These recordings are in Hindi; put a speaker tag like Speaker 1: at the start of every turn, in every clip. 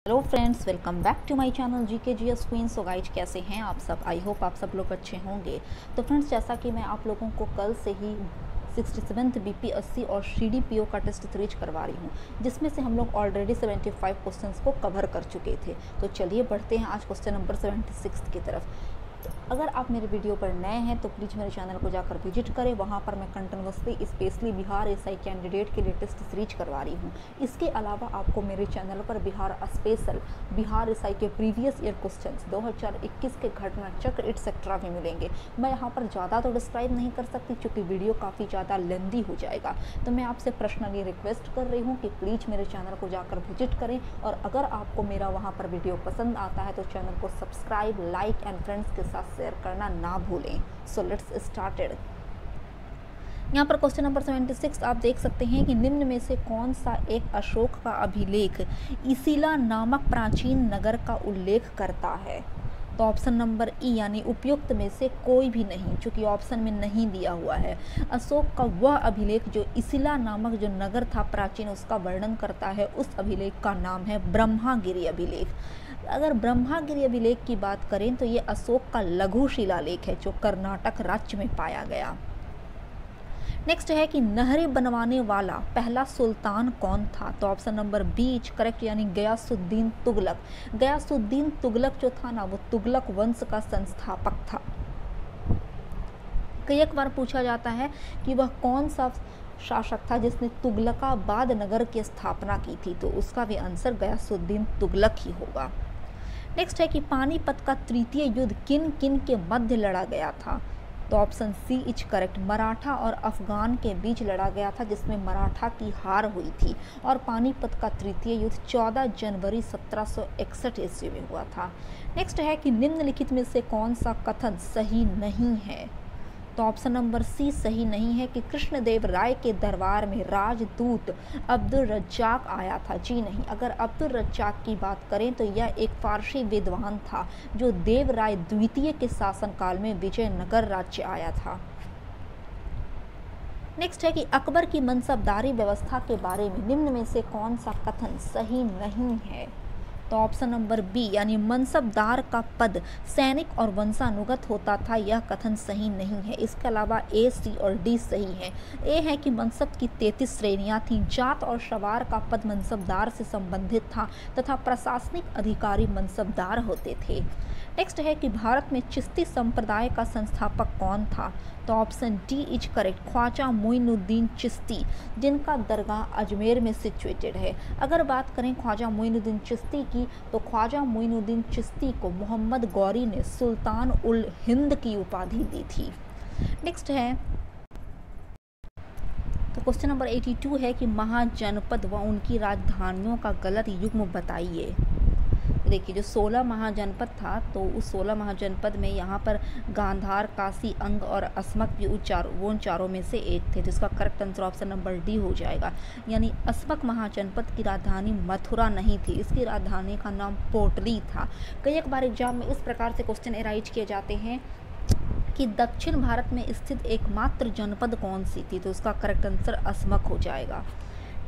Speaker 1: Hello friends, welcome back to my channel GK GS queen. So guys, कैसे हैं आप सब? आई होप आप सब लोग अच्छे होंगे। तो फ्रेंड्स, जैसा कि मैं आप लोगों को कल से ही 67th बीपीएससी और सीडीपीओ का टेस्ट सीरीज करवा रही हूँ, जिसमें से हम लोग ऑलरेडी 75 क्वेश्चंस को कवर कर चुके थे। तो चलिए बढ़ते हैं आज क्वेश्चन नंबर 76 की तरफ। अगर आप मेरे वीडियो पर नए हैं तो प्लीज़ मेरे चैनल को जाकर विजिट करें। वहाँ पर मैं continuously specially Bihar SI candidate के लिए टेस्ट सीरीज करवा रही हूँ। इसके अलावा आपको मेरे चैनल पर बिहार स्पेशल, बिहार एसआई के प्रीवियस ईयर क्वेश्चंस 2021 के घटना चक्र एटसेट्रा भी मिलेंगे। मैं यहाँ पर ज़्यादा तो डिस्क्राइब नहीं कर सकती क्योंकि वीडियो काफ़ी ज़्यादा लेंदी हो जाएगा। तो मैं आपसे पर्सनली रिक्वेस्ट कर रही हूँ कि प्लीज़ मेरे चैनल को जाकर विजिट करें, और अगर आपको मेरा वहाँ पर वीडियो पसंद आता है तो चैनल को सब्सक्राइब, लाइक एंड फ्रेंड्स के साथ शेयर करना ना भूलें। So let's started. यहाँ पर क्वेश्चन नंबर 76 आप देख सकते हैं कि निम्न में से कौन सा एक अशोक का अभिलेख इसिला नामक प्राचीन नगर का उल्लेख करता है? तो ऑप्शन नंबर ई यानी उपयुक्त में से कोई भी नहीं, चूँकि ऑप्शन में नहीं दिया हुआ है। अशोक का वह अभिलेख जो इसिला नामक जो नगर था प्राचीन, उसका वर्णन करता है, उस अभिलेख का नाम है ब्रह्मागिरि अभिलेख। अगर ब्रह्मागिरि अभिलेख की बात करें तो ये अशोक का लघु शिलालेख है जो कर्नाटक राज्य में पाया गया। नेक्स्ट है कि नहरें बनवाने वाला पहला सुल्तान कौन था? तो option number B is correct, यानी गयासुद्दीन तुगलक। गयासुद्दीन तुगलक जो था ना, वो तुगलक वंश का संस्थापक था। कई एक बार पूछा जाता है कि वह कौन सा शासक था जिसने तुगलकाबाद नगर की स्थापना की थी, तो उसका भी आंसर गयासुद्दीन तुगलक ही होगा। नेक्स्ट है कि पानीपत का तृतीय युद्ध किन किन के मध्य लड़ा गया था? तो option C is correct, Maratha और अफगान के बीच लड़ा गया था, जिसमें मराठा की हार हुई थी। और पानीपत का तृतीय युद्ध 14 जनवरी 1761 ईस्वी में हुआ था। नेक्स्ट है कि निम्नलिखित में से कौन सा कथन सही नहीं है? तो ऑप्शन नंबर सी सही नहीं है कि कृष्णदेव राय के दरबार में राजदूत अब्दुल रज्जाक आया था। जी नहीं, अगर अब्दुल रज्जाक की बात करें तो यह एक फारसी विद्वान था जो देव राय द्वितीय के शासनकाल में विजयनगर राज्य आया था। नेक्स्ट है कि अकबर की मनसबदारी व्यवस्था के बारे में निम्न में से कौन सा कथन सही नहीं है? तो ऑप्शन नंबर बी यानी मनसबदार का पद सैनिक और वंशानुगत होता था, यह कथन सही नहीं है। इसके अलावा ए, सी और डी सही है। ए है कि मनसब की 33 श्रेणियां थीं, जात और सवार का पद मनसबदार से संबंधित था तथा प्रशासनिक अधिकारी मनसबदार होते थे। नेक्स्ट है कि भारत में चिश्ती संप्रदाय का संस्थापक कौन था? तो option D is correct, Khwaja Moinuddin Chishti, जिनका दरगाह अजमेर में सिचुएटेड है। अगर बात करें ख्वाजा मोइनुद्दीन चिश्ती की, तो ख्वाजा मोइनुद्दीन चिश्ती को मोहम्मद गौरी ने सुल्तान उल हिंद की उपाधि दी थी। नेक्स्ट है तो क्वेश्चन नंबर 82 है कि महाजनपद व उनकी राजधानियों का गलत युग्म बताइए। देखिए, जो 16 महाजनपद था, तो उस 16 महाजनपद में यहाँ पर गांधार, काशी, अंग और अस्मक भी उन चारों में से एक थे, जिसका correct answer option number D हो जाएगा। यानी अस्मक महाजनपद की राजधानी मथुरा नहीं थी, इसकी राजधानी का नाम पोटली था। कई एक बार एग्जाम में इस प्रकार से क्वेश्चन एराइज किए जाते हैं कि दक्षिण भारत में स्थित एकमात्र जनपद कौन सी थी, तो उसका करेक्ट आंसर अस्मक हो जाएगा।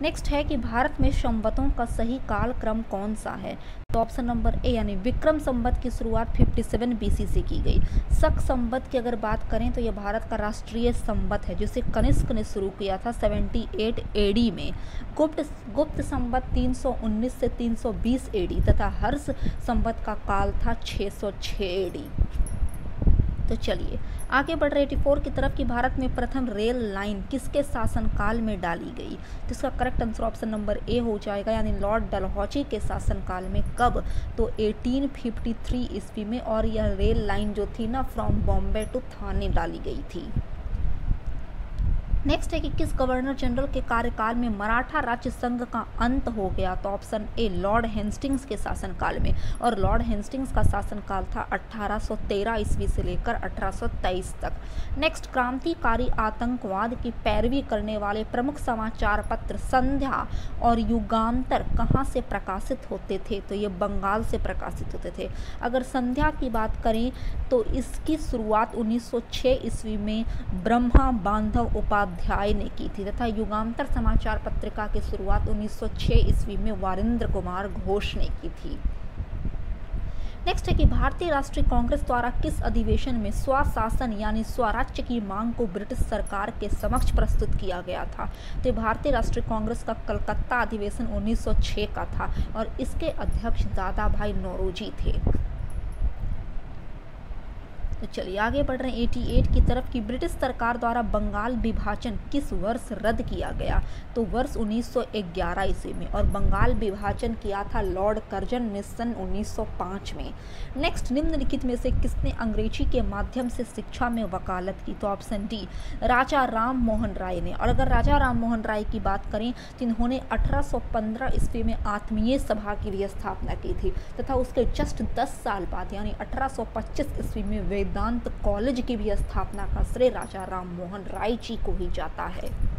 Speaker 1: नेक्स्ट है कि भारत में संवतों का सही काल क्रम कौन सा है? तो ऑप्शन नंबर ए यानी विक्रम संवत की शुरुआत 57 बीसी से की गई। शक संवत की अगर बात करें तो यह भारत का राष्ट्रीय संवत है, जिसे कनिष्क ने शुरू किया था 78 एडी में। गुप्त संवत 319 से 320 एडी तथा हर्ष संवत का काल था 606 एडी। तो चलिए आगे बढ़ रहे 84 की तरफ कि भारत में प्रथम रेल लाइन किसके शासनकाल में डाली गई? तो इसका correct answer option number A हो जाएगा, यानी लॉर्ड डलहौजी के शासनकाल में। कब? तो 1853 ईस्वी में। और यह रेल लाइन जो थी ना, फ्रॉम बॉम्बे टू थाने डाली गई थी। नेक्स्ट है कि किस गवर्नर जनरल के कार्यकाल में मराठा राज्य संघ का अंत हो गया? तो ऑप्शन ए लॉर्ड हेस्टिंग्स के शासनकाल में। और लॉर्ड हेस्टिंग्स का शासनकाल था 1813 ईस्वी से लेकर 1823 तक। नेक्स्ट, क्रांतिकारी आतंकवाद की पैरवी करने वाले प्रमुख समाचार पत्र संध्या और युगांतर कहाँ से प्रकाशित होते थे? तो ये बंगाल से प्रकाशित होते थे। अगर संध्या की बात करें तो इसकी शुरुआत 1906 ईस्वी में ब्रह्मा बांधव उपाध्याय उपाध्याय ने की थी तथा युगांतर समाचार पत्रिका की शुरुआत 1906 ईस्वी में वारिंद्र कुमार घोष ने की थी। नेक्स्ट है कि भारतीय राष्ट्रीय कांग्रेस द्वारा किस अधिवेशन में स्वशासन यानी स्वराज्य की मांग को ब्रिटिश सरकार के समक्ष प्रस्तुत किया गया था। तो भारतीय राष्ट्रीय कांग्रेस का कलकत्ता अधिवेशन 1906 का था और इसके अध्यक्ष दादा भाई नौरोजी थे। तो चलिए आगे बढ़ रहे हैं 88 की तरफ कि ब्रिटिश सरकार द्वारा बंगाल विभाजन किस वर्ष रद्द किया गया। तो वर्ष 1911 ईस्वी में, और बंगाल विभाजन किया था लॉर्ड कर्जन ने सन 1905 में। नेक्स्ट, निम्नलिखित में से किसने अंग्रेजी के माध्यम से शिक्षा में वकालत की। तो ऑप्शन डी राजा राम मोहन राय ने। और अगर राजा राम मोहन राय की बात करें तो इन्होंने 1815 ईस्वी में आत्मीय सभा की भी स्थापना की थी तथा उसके जस्ट 10 साल बाद यानी 1825 ईस्वी में वेदांत कॉलेज की भी स्थापना का श्रेय राजा राम मोहन राय जी को ही जाता है।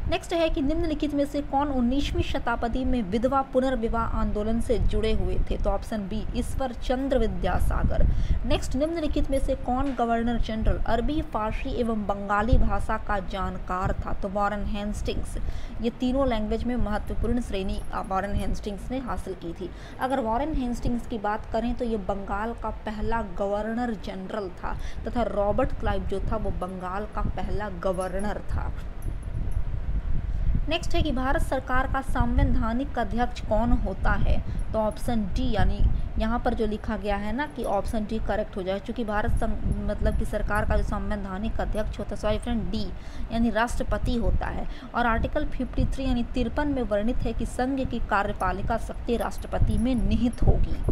Speaker 1: नेक्स्ट है कि निम्नलिखित में से कौन 19वीं शताब्दी में विधवा पुनर्विवाह आंदोलन से जुड़े हुए थे। तो option B Ishwar Chandra Vidyasagar. Next, निम्नलिखित में से कौन गवर्नर जनरल अरबी, फारसी एवं बंगाली भाषा का जानकार था। तो वॉरेन हेस्टिंग्स। ये तीनों लैंग्वेज में महत्वपूर्ण श्रेणी वॉरेन हेस्टिंग्स ने हासिल की थी। अगर वॉरेन हेस्टिंग्स की बात करें तो ये बंगाल का पहला गवर्नर जनरल था तथा रॉबर्ट क्लाइव जो था वो बंगाल का पहला गवर्नर था। नेक्स्ट है कि भारत सरकार का संवैधानिक अध्यक्ष कौन होता है। तो ऑप्शन डी यानी यहाँ पर जो लिखा गया है ना कि ऑप्शन डी करेक्ट हो जाए, क्योंकि मतलब कि सरकार का जो संवैधानिक अध्यक्ष होता है, सॉरी फ्रेंड, डी यानी राष्ट्रपति होता है। और आर्टिकल 53 यानी 53 में वर्णित है कि संघ की कार्यपालिका शक्ति राष्ट्रपति में निहित होगी।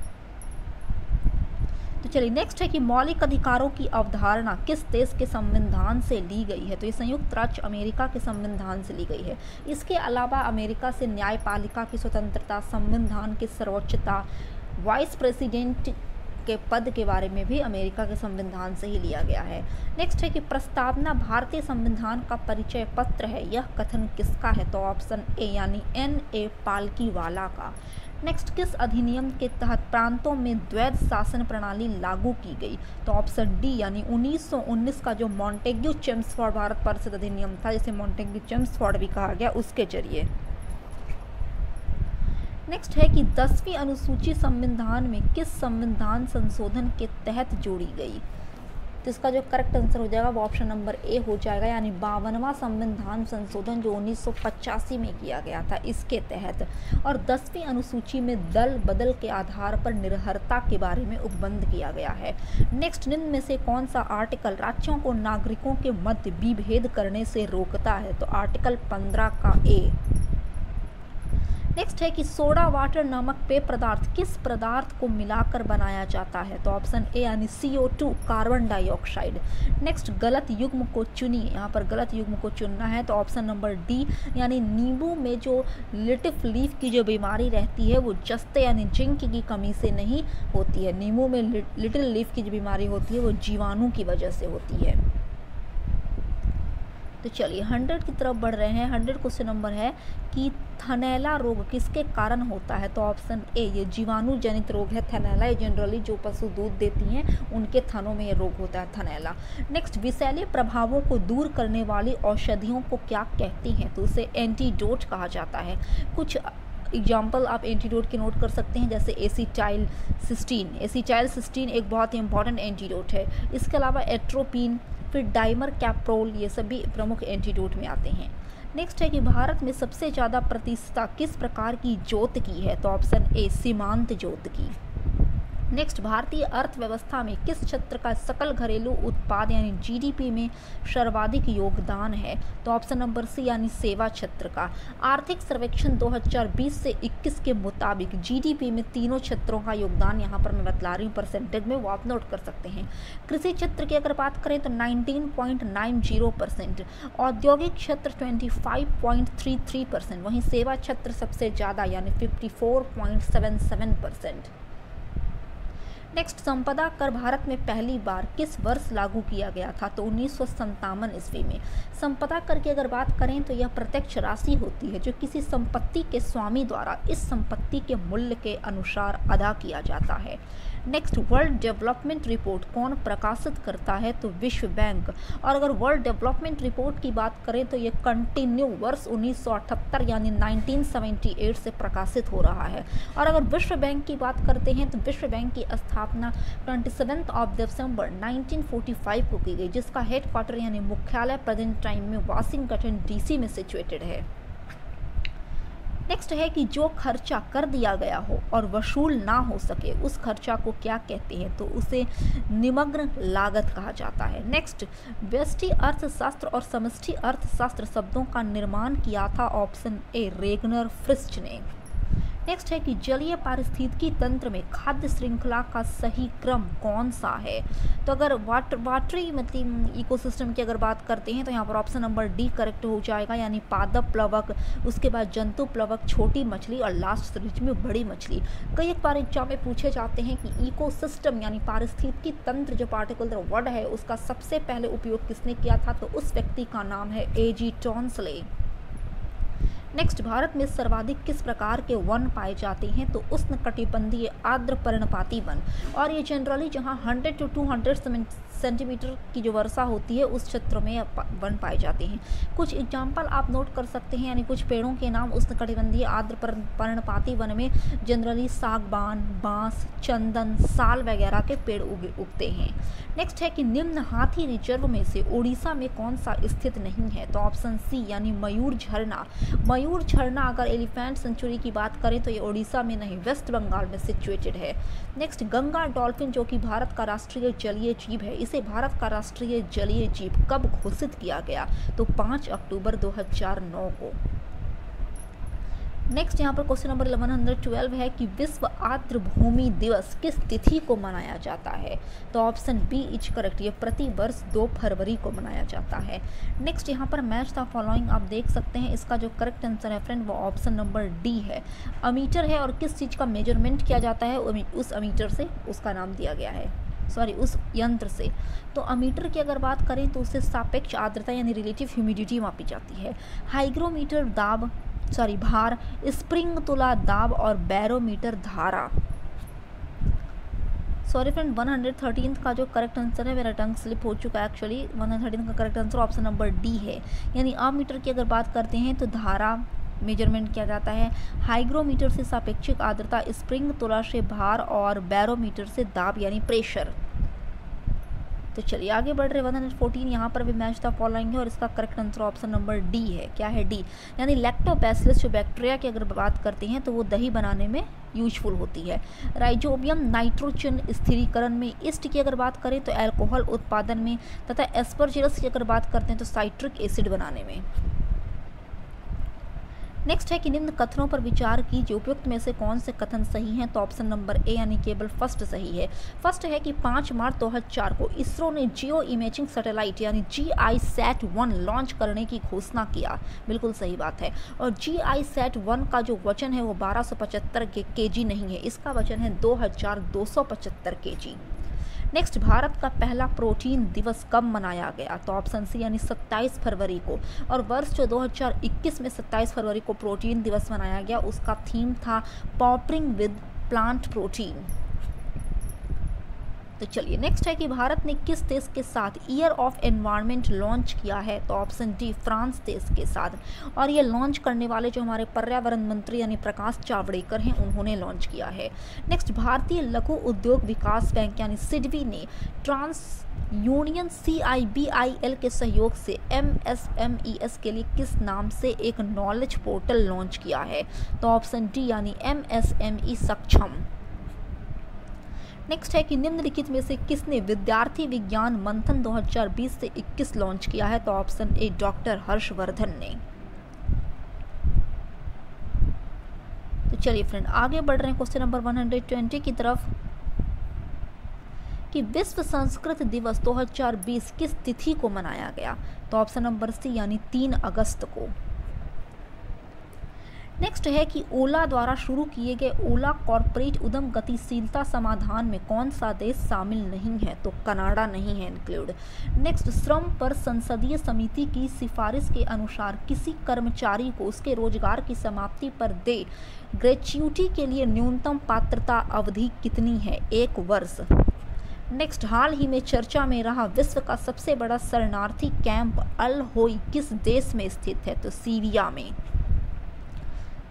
Speaker 1: तो चलिए नेक्स्ट है कि मौलिक अधिकारों की अवधारणा किस देश के संविधान से ली गई है। तो ये संयुक्त राज्य अमेरिका के संविधान से ली गई है। इसके अलावा अमेरिका से न्यायपालिका की स्वतंत्रता, संविधान की सर्वोच्चता, वाइस प्रेसिडेंट के पद के बारे में भी अमेरिका के संविधान से ही लिया गया है। नेक्स्ट है कि प्रस्तावना भारतीय संविधान का परिचय पत्र है, यह कथन किसका है। तो ऑप्शन ए यानी N.A. पालकीवाला का। नेक्स्ट, किस अधिनियम के तहत प्रांतों में द्वैध शासन प्रणाली लागू की गई। तो ऑप्शन डी यानी 1919 का जो मॉन्टेग्यू चेम्सफोर्ड भारत परिषद अधिनियम था, जिसे मॉन्टेग्यू चेम्सफोर्ड भी कहा गया, उसके जरिए। नेक्स्ट है कि 10वीं अनुसूची संविधान में किस संविधान संशोधन के तहत जोड़ी गई। तो इसका जो करेक्ट आंसर हो जाएगा वो ऑप्शन नंबर ए हो जाएगा, यानी 52वां संविधान संशोधन जो 1985 में किया गया था, इसके तहत। और 10वीं अनुसूची में दल बदल के आधार पर निर्भरता के बारे में उपबंध किया गया है। नेक्स्ट, निम्न में से कौन सा आर्टिकल राज्यों को नागरिकों के मध्य विभेद करने से रोकता है। तो आर्टिकल 15 का ए। नेक्स्ट है कि सोडा वाटर नामक पेय पदार्थ किस पदार्थ को मिलाकर बनाया जाता है। तो ऑप्शन ए यानी CO2 कार्बन डाइऑक्साइड। नेक्स्ट, गलत युग्म को चुनिए। यहाँ पर गलत युग्म को चुनना है तो ऑप्शन नंबर डी यानी नींबू में जो लिटिल लीफ की जो बीमारी रहती है वो जस्ते यानी जिंक की कमी से नहीं होती है। नींबू में लिटिल लीफ की जो बीमारी होती है वो जीवाणु की वजह से होती है। तो चलिए 100 की तरफ बढ़ रहे हैं। 100 क्वेश्चन नंबर है कि थनैला रोग किसके कारण होता है। तो ऑप्शन ए ये जीवाणु जनित रोग है थनैला। ये जनरली जो पशु दूध देती हैं उनके थनों में ये रोग होता है थनैला। नेक्स्ट, विषैले प्रभावों को दूर करने वाली औषधियों को क्या कहती हैं। तो उसे एंटीडोट कहा जाता है। कुछ एग्जाम्पल आप एंटीडोट के नोट कर सकते हैं, जैसे एसिटाइल सिस्टीन। एसिटाइल सिस्टीन एक बहुत ही इंपॉर्टेंट एंटीडोट है। इसके अलावा एट्रोपिन, फिर डाइमर कैप्रोल, ये सभी प्रमुख एंटीडोट में आते हैं। नेक्स्ट है कि भारत में सबसे ज़्यादा प्रतिशतता किस प्रकार की जोत की है। तो ऑप्शन ए सीमांत जोत की। नेक्स्ट, भारतीय अर्थव्यवस्था में किस क्षेत्र का सकल घरेलू उत्पाद यानी GDP में सर्वाधिक योगदान है। तो ऑप्शन नंबर सी यानी सेवा क्षेत्र का। आर्थिक सर्वेक्षण 2020 से 21 के मुताबिक GDP में तीनों क्षेत्रों का योगदान यहाँ पर मैं बतला रही हूँ परसेंटेज में, वो आप नोट कर सकते हैं। कृषि क्षेत्र की अगर बात करें तो 19.90%, औद्योगिक क्षेत्र 25.33%, वहीं सेवा क्षेत्र सबसे ज़्यादा यानी 54.77%। नेक्स्ट, संपदा कर भारत में पहली बार किस वर्ष लागू किया गया था? तो 1957 ईस्वी में। संपदा कर की अगर बात करें तो यह प्रत्यक्ष राशि होती है जो किसी संपत्ति के स्वामी द्वारा इस संपत्ति के मूल्य के अनुसार अदा किया जाता है। नेक्स्ट, वर्ल्ड डेवलपमेंट रिपोर्ट कौन प्रकाशित करता है? तो विश्व बैंक। और अगर वर्ल्ड डेवलपमेंट रिपोर्ट की बात करें तो ये कंटिन्यू वर्ष 1978 यानी 1978 से प्रकाशित हो रहा है। और अगर विश्व बैंक की बात करते हैं तो विश्व बैंक की स्थापना 27 दिसंबर 1945 को की गई, जिसका हेडक्वार्टर यानी मुख्यालय प्रेजेंट टाइम में वाशिंगटन डीसी में सिचुएटेड है। नेक्स्ट है कि जो खर्चा कर दिया गया हो और वसूल ना हो सके उस खर्चा को क्या कहते हैं? तो उसे निमग्न लागत कहा जाता है। नेक्स्ट, व्यष्टि अर्थशास्त्र और समष्टि अर्थशास्त्र शब्दों का निर्माण किया था? ऑप्शन ए रेगनर फ्रिस्ट ने। नेक्स्ट है कि जलीय पारिस्थितिकी तंत्र में खाद्य श्रृंखला का सही क्रम कौन सा है? तो अगर वाटरी मतलब इकोसिस्टम की अगर बात करते हैं तो यहाँ पर ऑप्शन नंबर डी करेक्ट हो जाएगा, यानी पादप प्लवक, उसके बाद जंतु प्लवक, छोटी मछली और लास्ट स्टेज में बड़ी मछली। कई एक बार एग्जाम में पूछे जाते हैं कि इकोसिस्टम यानी पारिस्थितिकी तंत्र जो पार्टिकुलर वर्ड है उसका सबसे पहले उपयोग किसने किया था? तो उस व्यक्ति का नाम है A.G. टॉन्सले। नेक्स्ट, भारत में सर्वाधिक किस प्रकार के वन पाए जाते हैं? तो उष्णकटिबंधीय आर्द्र पर्णपाती वन। और ये जनरली जहाँ 100 to 200 सेंटीमीटर की जो वर्षा होती है उस क्षेत्र में वन पाए जाते हैं। कुछ एग्जाम्पल आप नोट कर सकते हैं, यानी कुछ पेड़ों के नाम उष्णकटिबंधीय आर्द्र पर्णपाती वन में जनरली सागवान, बांस, चंदन, साल वगैरह के पेड़ उगते हैं। नेक्स्ट है कि निम्न हाथी रिजर्व में से उड़ीसा में कौन सा स्थित नहीं है? तो ऑप्शन सी यानी मयूर झरना। मयूर झरना अगर एलिफेंट सेंचुरी की बात करें तो ये उड़ीसा में नहीं, वेस्ट बंगाल में सिचुएटेड है। नेक्स्ट, गंगा डॉल्फिन जो कि भारत का राष्ट्रीय जलीय जीव है, इसे भारत का राष्ट्रीय जलीय जीव कब घोषित किया गया? तो 5 अक्टूबर 2009 को। नेक्स्ट यहाँ पर क्वेश्चन नंबर 1112 है कि विश्व आर्द्र भूमि दिवस किस तिथि को मनाया जाता है? तो ऑप्शन बी इज करेक्ट, ये प्रति वर्ष 2 फरवरी को मनाया जाता है। नेक्स्ट यहाँ पर मैच द फॉलोइंग आप देख सकते हैं, इसका जो करेक्ट आंसर है फ्रेंड वो ऑप्शन नंबर डी है। अमीटर है और किस चीज़ का मेजरमेंट किया जाता है उस अमीटर से उसका नाम दिया गया है, उस यंत्र से। तो अमीटर की अगर बात करें तो उससे सापेक्ष आर्द्रता यानी रिलेटिव ह्यूमिडिटी मापी जाती है। हाइग्रोमीटर भार, स्प्रिंग तुला दाब और बैरोमीटर धारा। सॉरी फ्रेंड, 113 का जो करेक्ट आंसर है, मेरा टंग स्लिप हो चुका है एक्चुअली। 113 का correct answer option number D है, यानी अमीटर की अगर बात करते हैं तो धारा मेजरमेंट किया जाता है, हाइग्रोमीटर से सापेक्षिक आर्द्रता, स्प्रिंग तुला से भार और बैरोमीटर से दाब यानी प्रेशर। तो चलिए आगे बढ़ रहे 114, यहाँ पर भी मैच द फॉलोइंग है और इसका correct answer option number D है। क्या है? डी, यानी लैक्टोबैसिलस जो बैक्टीरिया की अगर बात करते हैं तो वो दही बनाने में यूजफुल होती है। राइजोबियम नाइट्रोजन स्थिरीकरण में, ईस्ट की अगर बात करें तो अल्कोहल उत्पादन में, तथा एस्परजिलस की अगर बात करते हैं तो साइट्रिक एसिड बनाने में। नेक्स्ट है कि निम्न कथनों पर विचार कीजिए, उपयुक्त में से कौन से कथन सही हैं? तो ऑप्शन नंबर ए यानी केवल फर्स्ट सही है। फर्स्ट है कि 5 मार्च 2004 को इसरो ने जियो इमेजिंग सैटेलाइट यानी GISAT-1 लॉन्च करने की घोषणा किया, बिल्कुल सही बात है। और GISAT-1 का जो वजन है वो 1275 kg नहीं है, इसका वजन है 2275 kg। नेक्स्ट, भारत का पहला प्रोटीन दिवस कब मनाया गया? तो ऑप्शन सी यानी 27 फरवरी को। और वर्ष जो 2021 में 27 फरवरी को प्रोटीन दिवस मनाया गया उसका थीम था पॉपरिंग विद प्लांट प्रोटीन। तो चलिए नेक्स्ट है कि भारत ने किस देश के साथ ईयर ऑफ एनवायरनमेंट लॉन्च किया है? तो ऑप्शन डी फ्रांस देश के साथ। और ये लॉन्च करने वाले जो हमारे पर्यावरण मंत्री यानी प्रकाश जावड़ेकर हैं उन्होंने लॉन्च किया है। नेक्स्ट, भारतीय लघु उद्योग विकास बैंक यानी सिडबी ने ट्रांस यूनियन CIBIL के सहयोग से MSMEs के लिए किस नाम से एक नॉलेज पोर्टल लॉन्च किया है? तो ऑप्शन डी यानी MSME सक्षम। नेक्स्ट है कि निम्नलिखित में से किसने विद्यार्थी विज्ञान मंथन 2020 से 21 लॉन्च किया है? तो ऑप्शन ए डॉक्टर हर्षवर्धन ने। तो चलिए फ्रेंड आगे बढ़ रहे हैं क्वेश्चन नंबर 120 की तरफ कि विश्व संस्कृत दिवस 2020 किस तिथि को मनाया गया? तो ऑप्शन नंबर सी यानी 3 अगस्त को। नेक्स्ट है कि ओला द्वारा शुरू किए गए ओला कॉरपोरेट उद्यम गतिशीलता समाधान में कौन सा देश शामिल नहीं है, तो कनाडा नहीं है इंक्लूड। नेक्स्ट, श्रम पर संसदीय समिति की सिफारिश के अनुसार किसी कर्मचारी को उसके रोजगार की समाप्ति पर दे ग्रेच्युटी के लिए न्यूनतम पात्रता अवधि कितनी है, 1 वर्ष। नेक्स्ट, हाल ही में चर्चा में रहा विश्व का सबसे बड़ा शरणार्थी कैंप अल होई किस देश में स्थित है, तो सीरिया में।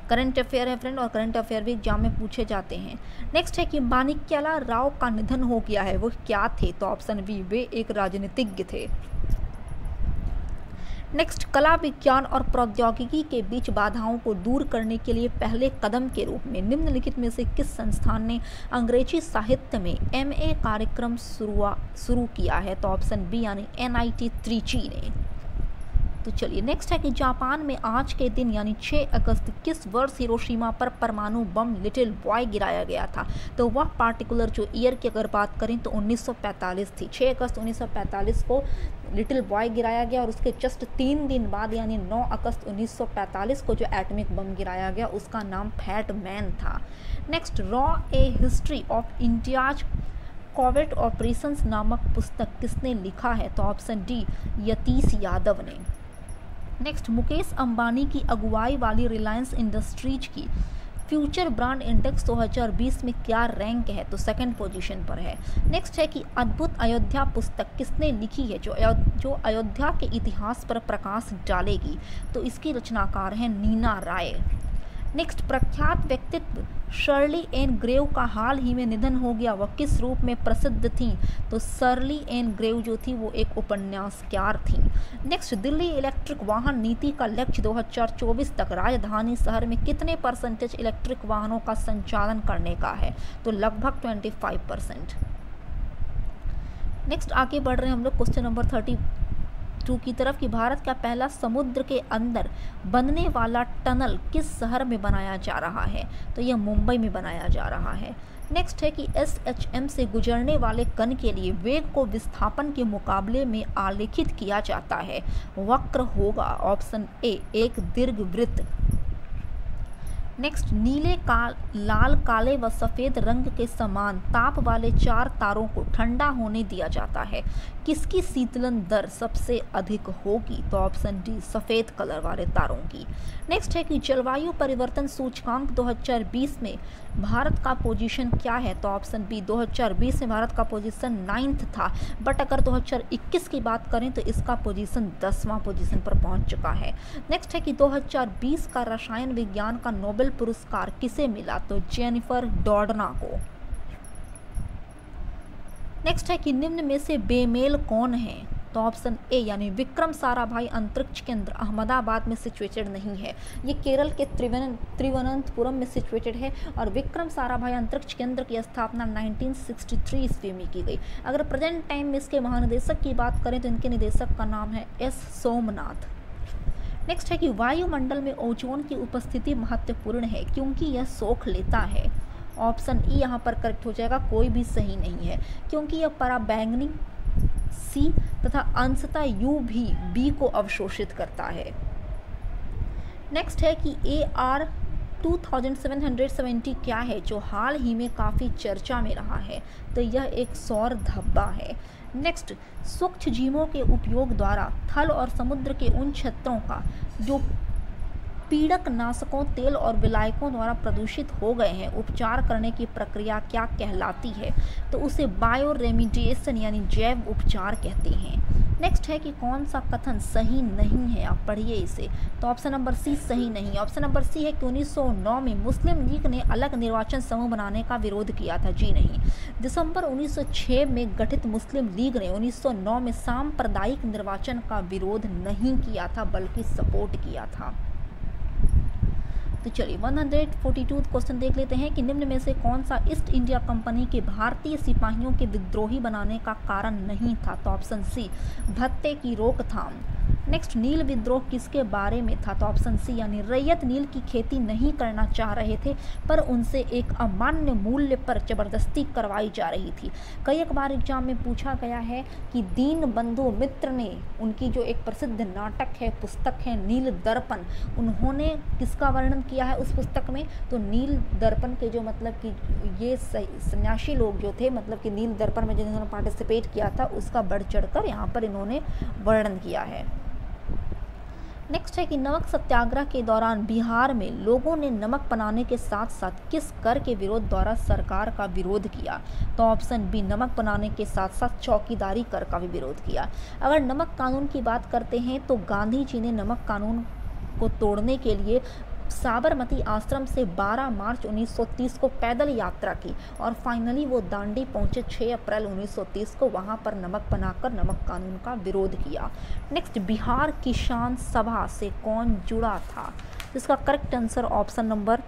Speaker 1: करंट अफेयर है फ्रेंड, और करंट अफेयर भी एग्जाम में पूछे जाते हैं। नेक्स्ट है कि माणिक्यला राव का निधन हो गया है, वो क्या थे, तो ऑप्शन बी, वे एक राजनीतिज्ञ थे। नेक्स्ट, कला विज्ञान और प्रौद्योगिकी के बीच बाधाओं को दूर करने के लिए पहले कदम के रूप में निम्नलिखित में से किस संस्थान ने अंग्रेजी साहित्य में MA कार्यक्रम शुरू किया है, तो ऑप्शन बी यानी NIT त्रिची ने। तो चलिए नेक्स्ट है कि जापान में आज के दिन यानी 6 अगस्त किस वर्ष हिरोशिमा पर परमाणु बम लिटिल बॉय गिराया गया था, तो वह पार्टिकुलर जो ईयर की अगर बात करें तो 1945 थी। 6 अगस्त 1945 को लिटिल बॉय गिराया गया और उसके जस्ट 3 दिन बाद यानी 9 अगस्त 1945 को जो एटॉमिक बम गिराया गया उसका नाम फैट मैन था। नेक्स्ट, रॉ a history of India's covert operations नामक पुस्तक किसने लिखा है, तो ऑप्शन डी, यतीश यादव ने। नेक्स्ट, मुकेश अंबानी की अगुवाई वाली रिलायंस इंडस्ट्रीज की फ्यूचर ब्रांड इंडेक्स 2020 में क्या रैंक है, तो 2nd पोजीशन पर है। नेक्स्ट है कि अद्भुत अयोध्या पुस्तक किसने लिखी है जो अयोध्या के इतिहास पर प्रकाश डालेगी, तो इसकी रचनाकार है नीना राय। नेक्स्ट, प्रख्यात व्यक्तित्व शर्ली एन ग्रेव का हाल ही में निधन हो गया, वह किस रूप में प्रसिद्ध थीं, तो शर्ली एन ग्रेव जो थी वो एक उपन्यासकार थीं। नेक्स्ट, दिल्ली इलेक्ट्रिक वाहन नीति का लक्ष्य 2024 तक राजधानी शहर में कितने % इलेक्ट्रिक वाहनों का संचालन करने का है, तो लगभग 25%। नेक्स्ट, आगे बढ़ रहे हैं हम लोग क्वेश्चन नंबर 32 की तरफ कि भारत का पहला समुद्र के अंदर बनने वाला टनल किस शहर में बनाया जा रहा है, तो यह मुंबई में बनाया जा रहा है। नेक्स्ट है कि SHM से गुजरने वाले कण के लिए वेग को विस्थापन के मुकाबले में आलेखित किया जाता है, वक्र होगा, ऑप्शन ए, एक दीर्घवृत्त। नेक्स्ट, नीले लाल काले व सफ़ेद रंग के समान ताप वाले 4 तारों को ठंडा होने दिया जाता है, किसकी शीतलन दर सबसे अधिक होगी, तो ऑप्शन डी, सफ़ेद कलर वाले तारों की। नेक्स्ट है कि जलवायु परिवर्तन सूचकांक 2020 में भारत का पोजीशन क्या है, तो ऑप्शन बी, 2020 में भारत का पोजीशन 9th था, बट अगर 2021 की बात करें तो इसका पोजीशन 10वां पोजीशन पर पहुंच चुका है। नेक्स्ट है कि 2020 का रसायन विज्ञान का नोबेल पुरस्कार किसे मिला, तो जेनिफर डॉर्डना को। नेक्स्ट है कि निम्न में से बेमेल कौन है, तो ऑप्शन ए यानी विक्रम साराभाई अंतरिक्ष केंद्र अहमदाबाद में सिचुएटेड नहीं है, ये केरल के त्रिवनंतपुरम में सिचुएटेड है और विक्रम साराभाई अंतरिक्ष केंद्र की स्थापना 1963 ईस्वी में की गई। अगर प्रेजेंट टाइम में इसके महानिदेशक की बात करें तो इनके निदेशक का नाम है S सोमनाथ। नेक्स्ट है कि वायुमंडल में ओजोन की उपस्थिति महत्वपूर्ण है क्योंकि यह सोख लेता है, ऑप्शन ई यहाँ पर करेक्ट हो जाएगा, कोई भी सही नहीं है क्योंकि यह पराबैंगनी सी तथा अंशतः यू भी बी को अवशोषित करता है। नेक्स्ट है कि AR 2770 क्या है जो हाल ही में काफ़ी चर्चा में रहा है, तो यह एक सौर धब्बा है। नेक्स्ट, सूक्ष्म जीवों के उपयोग द्वारा थल और समुद्र के उन क्षेत्रों का जो पीड़क नाशकों तेल और विलायकों द्वारा प्रदूषित हो गए हैं उपचार करने की प्रक्रिया क्या कहलाती है, तो उसे बायो रेमिडिएशन यानी जैव उपचार कहते हैं। नेक्स्ट है कि कौन सा कथन सही नहीं है, आप पढ़िए इसे, तो ऑप्शन नंबर सी सही नहीं। ऑप्शन नंबर सी है कि 1909 में मुस्लिम लीग ने अलग निर्वाचन समूह बनाने का विरोध किया था, जी नहीं। दिसंबर 1906 में गठित मुस्लिम लीग ने 1909 में सांप्रदायिक निर्वाचन का विरोध नहीं किया था बल्कि सपोर्ट किया था। तो चलिए 142 क्वेश्चन देख लेते हैं कि निम्न में से कौन सा ईस्ट इंडिया कंपनी के भारतीय सिपाहियों के विद्रोही बनाने का कारण नहीं था, तो ऑप्शन सी, भत्ते की रोकथाम। नेक्स्ट, नील विद्रोह किसके बारे में था? तो ऑप्शन सी यानी रैयत नील की खेती नहीं करना चाह रहे थे, पर उनसे एक अमान्य मूल्य पर जबरदस्ती करवाई जा रही थी। कई एक बार एग्जाम में पूछा गया है कि दीनबंधु मित्र ने उनकी जो एक प्रसिद्ध नाटक है, पुस्तक है नील दर्पण, उन्होंने किसका वर्णन किया है उस पुस्तक में? तो नील दर्पण के जो मतलब कि ये सन्यासी लोग जो थे, मतलब कि नील दर्पण में जिन्होंने पार्टिसिपेट किया था उसका बढ़ चढ़कर यहाँ पर इन्होंने वर्णन किया है। नेक्स्ट है कि नमक सत्याग्रह के दौरान बिहार में लोगों ने नमक बनाने के साथ साथ किस कर के विरोध द्वारा सरकार का विरोध किया? तो ऑप्शन बी, नमक बनाने के साथ साथ चौकीदारी कर का भी विरोध किया। अगर नमक कानून की बात करते हैं तो गांधी जी ने नमक कानून को तोड़ने के लिए साबरमती आश्रम से 12 मार्च 1930 को पैदल यात्रा की और फाइनली वो दांडी पहुंचे 6 अप्रैल 1930 को। वहां पर नमक बनाकर नमक कानून का विरोध किया। नेक्स्ट, बिहार किसान सभा से कौन जुड़ा था? इसका करेक्ट आंसर ऑप्शन नंबर,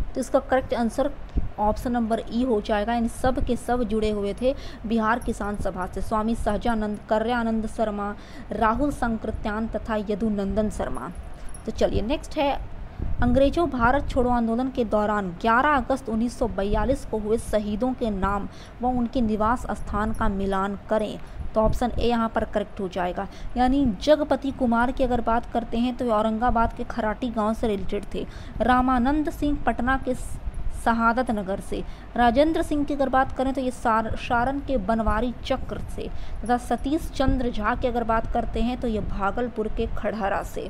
Speaker 1: तो इसका करेक्ट आंसर ऑप्शन नंबर ई हो जाएगा। इन सब के सब जुड़े हुए थे बिहार किसान सभा से। स्वामी सहजानंद, कर्यानंद शर्मा, राहुल संकृत्यान तथा यदुनंदन शर्मा। तो चलिए नेक्स्ट है, अंग्रेजों भारत छोड़ो आंदोलन के दौरान 11 अगस्त 1942 को हुए शहीदों के नाम व उनके निवास स्थान का मिलान करें। तो ऑप्शन ए यहाँ पर करेक्ट हो जाएगा। यानी जगपति कुमार की अगर बात करते हैं तो औरंगाबाद के खराटी गांव से रिलेटेड थे। रामानंद सिंह पटना के शहादत नगर से। राजेंद्र सिंह की अगर बात करें तो ये सारण के बनवारी चक्र से। तथा सतीश चंद्र झा की अगर बात करते हैं तो ये भागलपुर के खड़हरा से।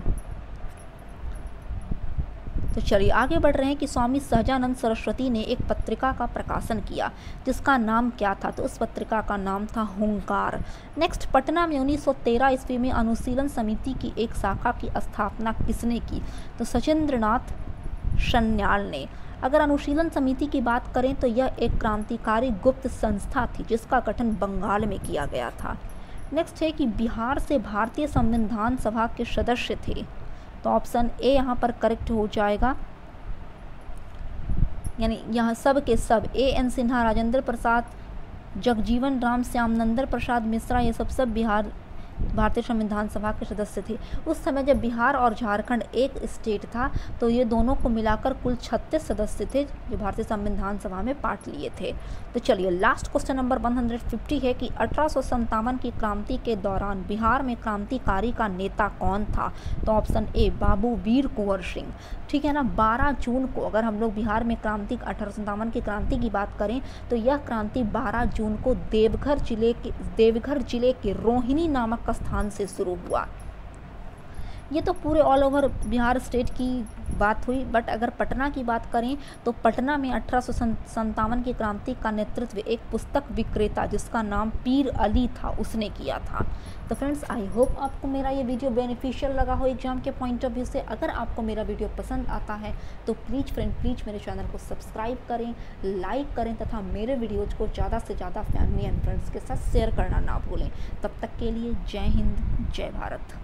Speaker 1: तो चलिए आगे बढ़ रहे हैं कि स्वामी सहजानंद सरस्वती ने एक पत्रिका का प्रकाशन किया जिसका नाम क्या था? तो उस पत्रिका का नाम था हुंकार। नेक्स्ट, पटना में 1913 ईस्वी में अनुशीलन समिति की एक शाखा की स्थापना किसने की? तो सचिंद्रनाथ सन्याल ने। अगर अनुशीलन समिति की बात करें तो यह एक क्रांतिकारी गुप्त संस्था थी जिसका गठन बंगाल में किया गया था। नेक्स्ट है कि बिहार से भारतीय संविधान सभा के सदस्य थे। तो ऑप्शन ए यहाँ पर करेक्ट हो जाएगा। यानी यहाँ सब के सब A.N. सिन्हा, राजेंद्र प्रसाद, जगजीवन राम, श्यामनंदन प्रसाद मिश्रा, ये सब बिहार भारतीय संविधान सभा के सदस्य थे। उस समय जब बिहार और झारखंड एक स्टेट था तो ये दोनों को मिलाकर कुल 36 सदस्य थे जो भारतीय संविधान सभा में पार्ट लिए थे। तो चलिए लास्ट क्वेश्चन नंबर 150 है कि 1857 की क्रांति के दौरान बिहार में क्रांतिकारी का नेता कौन था? तो ऑप्शन ए, बाबू वीर कुंवर सिंह। ठीक है ना। 12 जून को अगर हम लोग बिहार में 1857 की क्रांति की बात करें तो यह क्रांति 12 जून को देवघर जिले के रोहिणी नामक स्थान से शुरू हुआ। ये तो पूरे ऑल ओवर बिहार स्टेट की बात हुई, बट अगर पटना की बात करें तो पटना में 1857 की क्रांति का नेतृत्व एक पुस्तक विक्रेता जिसका नाम पीर अली था उसने किया था। तो फ्रेंड्स, आई होप आपको मेरा ये वीडियो बेनिफिशियल लगा हो एग्जाम के पॉइंट ऑफ व्यू से। अगर आपको मेरा वीडियो पसंद आता है तो प्लीज़ मेरे चैनल को सब्सक्राइब करें, लाइक करें तथा मेरे वीडियोज़ को ज़्यादा से ज़्यादा फैमिली एंड फ्रेंड्स के साथ शेयर करना ना भूलें। तब तक के लिए जय हिंद, जय भारत।